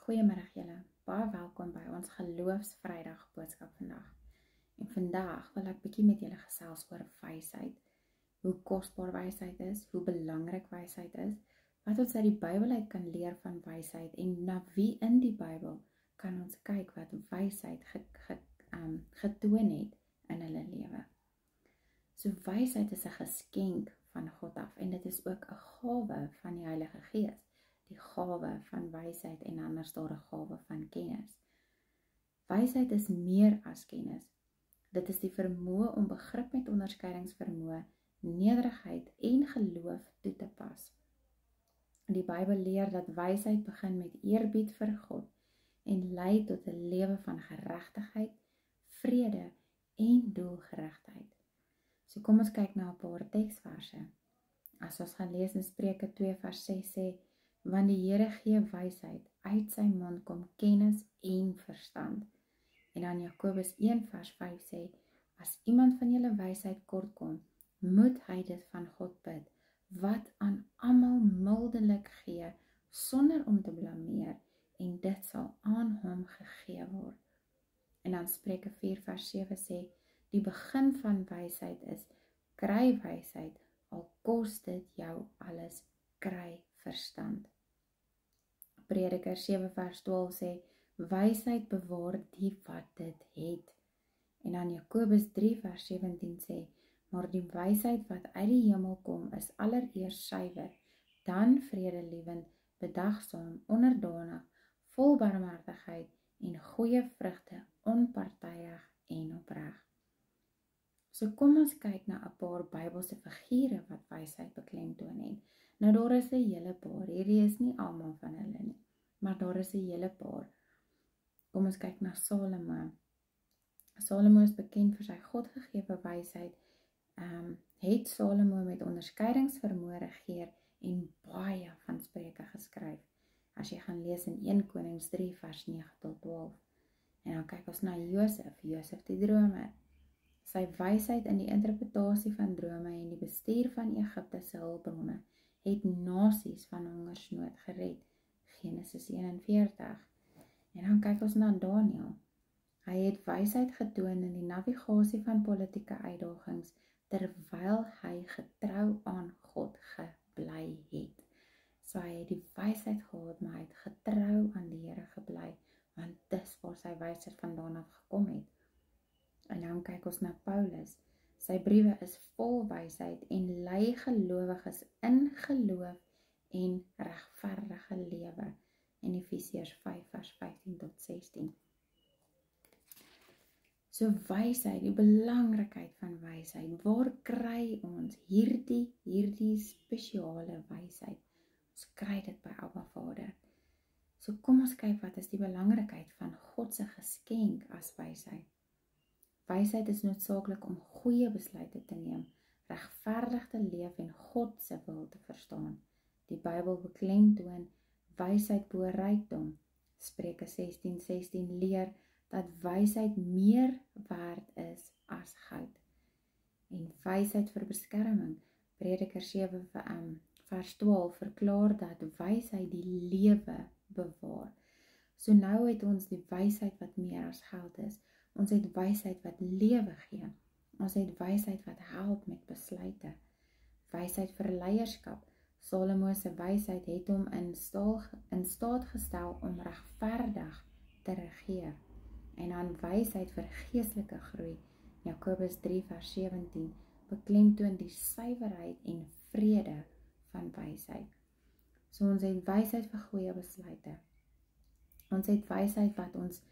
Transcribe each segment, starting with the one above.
Goeiemiddag julle, baie welkom by ons Geloofsvrydag boodskap vandag. En vandag wil ek bietjie met julle gesels oor wysheid. Hoe kosbaar wysheid is, hoe belangrik wysheid is, wat ons uit die Bybel uit kan leer van wysheid en na wie in die Bybel kan ons kyk wat wysheid getoon het in hulle lewe. So wysheid is 'n geskenk van God af en dit is ook 'n gawe van die Heilige Gees. Die gawe van wysheid en anders daar 'n gawe van kennis. Wysheid is meer as kennis. Dit is die vermoë om begrip met onderskeidingsvermoë, nederigheid en geloof toe te pas. Die Bybel leer dat wysheid begin met eerbied vir God en lei tot 'n lewe van geregtigheid, vrede en doelgerigtheid. So kom ons kyk na 'n paar teksverse. As ons gaan lees in Spreuke 2 vers 6 sê, want die Here gee wysheid, uit sy mond kom kennis en verstand. En dan Jakobus 1 vers 5 sê, as iemand van julle wysheid kortkom, moet hy dit van God bid, wat aan almal mildelik gee, sonder om te blameer, en dit sal aan hom gegee word. En dan Spreuke 4 vers 7 sê, die begin van wysheid is, kry wysheid, al kos dit jou alles, kry verstand. Prediker 7 vers 12 sê, wysheid bewaar die wat dit het. En dan Jakobus 3 vers 17 sê, maar die wysheid wat uit die hemel kom is allereers suiwer, dan vredelievend, bedagsaam, onderdanig, vol barmhartigheid en goeie vrugte, onpartydig en opreg. So kom ons kyk na 'n paar Bybelse figure wat wysheid beklemtoon het. Nou daar is 'n hele paar, hierdie is nie almal van hulle nie, maar daar is 'n hele paar. Kom ons kyk na Salomo. Salomo is bekend vir sy Godgegewe wysheid, het Salomo met onderskeidingsvermoë regeer en baie van Spreuke geskryf. As jy gaan lees in 1 Konings 3 vers 9 tot 12. En dan kyk ons na Josef die dromer. Sy wysheid in die interpretasie van drome en die bestuur van Egipte se hulpbronne het nasies van hongersnood gered. Genesis 41. En dan kyk ons na Daniël. Hy het wysheid getoon in die navigasie van politieke uitdagings terwyl hy getrou aan God gebly het. So hy het die wysheid gehad, maar hy het getrou aan die Here gebly, want dis waar sy wysheid vandaan af gekom het. En dan kyk ons na Paulus. Sy briewe is vol wysheid en lei gelowiges in geloof en regverdige lewe. In Efesiërs 5 vers 15 tot 16. So wysheid, die belangrikheid van wysheid. Waar kry ons hierdie spesiale wysheid? Ons kry dit by Abba Vader. So kom ons kyk wat is die belangrikheid van God se geskenk as wysheid. Wysheid is noodsaaklik om goeie besluite te neem, regverdig te leef en God se wil te verstaan. Die Bybel beklemtoon wysheid bo rykdom. Spreuke 16:16 leer dat wysheid meer werd is as goud. En wysheid vir beskerming. Prediker 7 vers 12 verklaar dat wysheid die lewe bewaar. So nou het ons die wysheid wat meer as geld is. Ons het wysheid wat lewe gee. Ons het wysheid wat help met besluite. Wysheid vir leierskap. Salomo se wysheid het hom in staat gestel om regverdig te regeer. En dan wysheid vir geestelike groei. Jakobus 3 vers 17 beklemtoon die suiwerheid en vrede van wysheid. So ons het wysheid vir goeie besluite. Ons het wysheid wat ons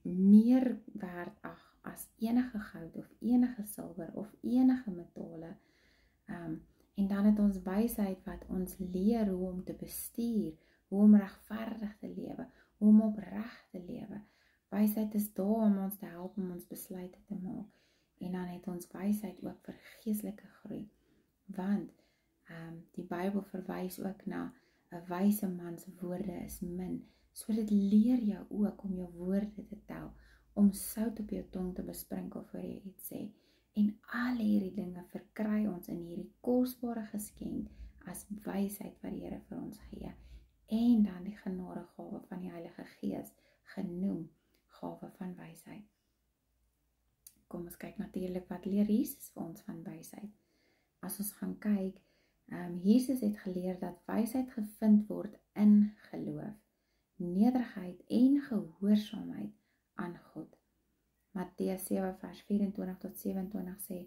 meer werd as enige goud of enige silwer of enige metale. En dan het ons wysheid wat ons leer hoe om te bestuur, hoe om regverdig te lewe, hoe om opreg te lewe. Wysheid is daar om ons te help om ons besluite te maak. En dan het ons wysheid ook vir geestelike groei. Want die Bybel verwys ook na 'n wyse man se woorde is min. So dit leer jou ook om jou woorde te tel, om sout op jou tong te besprinkel voor jy iets sê. En al hierdie dinge verkry ons in hierdie kosbare geskenk as wysheid wat die Here vir ons gee. En dan die genadegawe kom ons kyk natuurlik wat leer Jesus vir ons van wysheid. As ons gaan kyk, Jesus het geleer dat wysheid gevind word in geloof, nederigheid en gehoorsaamheid aan God. Matteus 7 vers 24 tot 27 sê,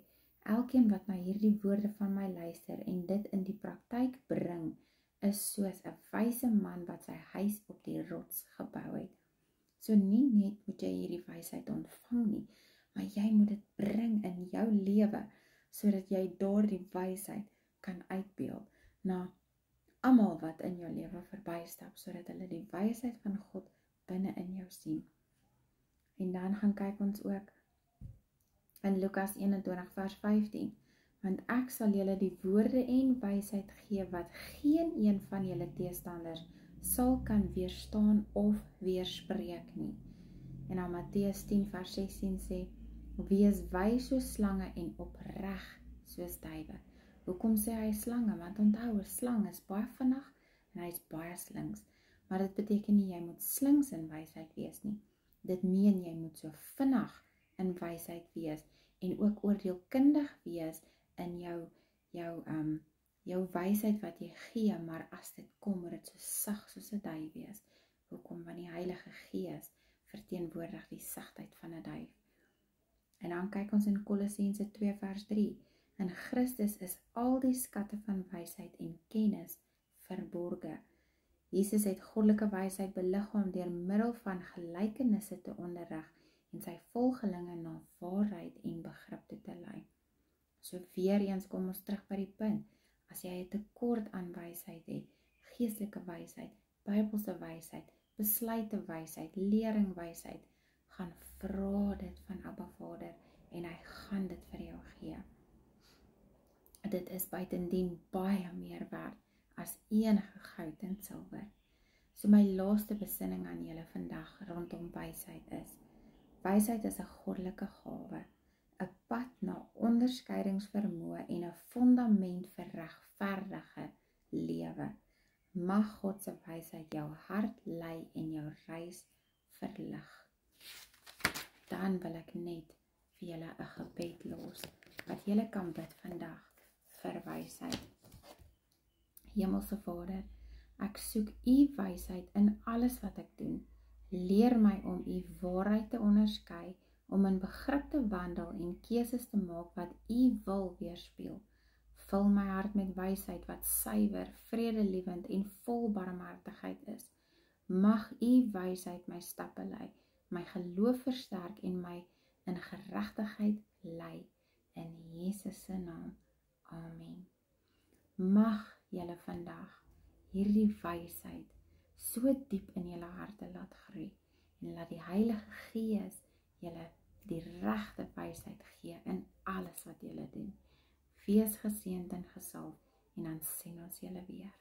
elkeen wat na hierdie woorde van my luister en dit in die praktyk bring, is soos 'n wyse man wat sy huis op die rots gebou het. So nie net moet jy hierdie wysheid ontvang nie, maar jy moet dit bring in jou lewe, sodat jy daardie wysheid kan uitbeeld na almal wat in jou lewe verbystap, sodat hulle die wysheid van God binne in jou sien. En dan gaan kyk ons ook in Lukas 21 vers 15, want ek sal julle die woorde en wysheid gee wat geen een van julle teestanders sal kan weerstaan of weerspreek nie. En dan Matteus 10 vers 16 sê, wees wys soos slange en opreg soos duwe. Hoekom sê hy slange? Want onthou, 'n slang is baie vinnig en hy is baie slinks. Maar dit beteken nie jy moet slinks in wysheid wees nie. Dit meen jy moet so vinnig in wysheid wees en ook oordeelkundig wees in jou wysheid wat jy gee, maar as dit kom, moet dit so sag soos 'n duif wees. Hoekom? Want die Heilige Gees verteenwoordig die sagtheid van 'n duif. En dan kyk ons in Kolossense 2 vers 3. In Christus is al die skatte van wysheid en kennis verborge. Jesus het goddelike wysheid beliggaam deur middel van gelykenisse te onderrig en sy volgelinge na waarheid en begrip toe te lei. So weer eens kom ons terug by die punt. As jy 'n tekort aan wysheid het, geestelike wysheid, Bybelse wysheid, besluite wysheid, lering wysheid, gaan vra dit van Abba Vader en hy gaan dit vir jou gee. Dit is buitendien baie meer werd as enige goud en silwer. So my laaste besinning aan julle vandag rondom wysheid is, wysheid is 'n goddelike gawe, 'n pad na onderskeidingsvermoë en 'n fondament vir regverdige lewe. Mag God se wysheid jou hart lei en jou reis verlig. Dan wil ek net vir julle 'n gebed los, wat julle kan bid vandag vir wysheid. Hemelse Vader, ek soek u wysheid in alles wat ek doen. Leer my om u waarheid te onderskei, om in begrip te wandel en keuses te maak wat u wil weerspieël. Vul my hart met wysheid wat suiwer, vredelievend en vol barmhartigheid is. Mag u wysheid my stappe lei, my geloof versterk en my in geregtigheid lei. In Jesus se naam. Amen. Mag julle vandag hierdie wysheid so diep in julle harte laat groei en laat die Heilige Gees julle die regte wysheid gee in alles wat julle doen. Wees geseënd en gesalf en dan sien ons julle weer.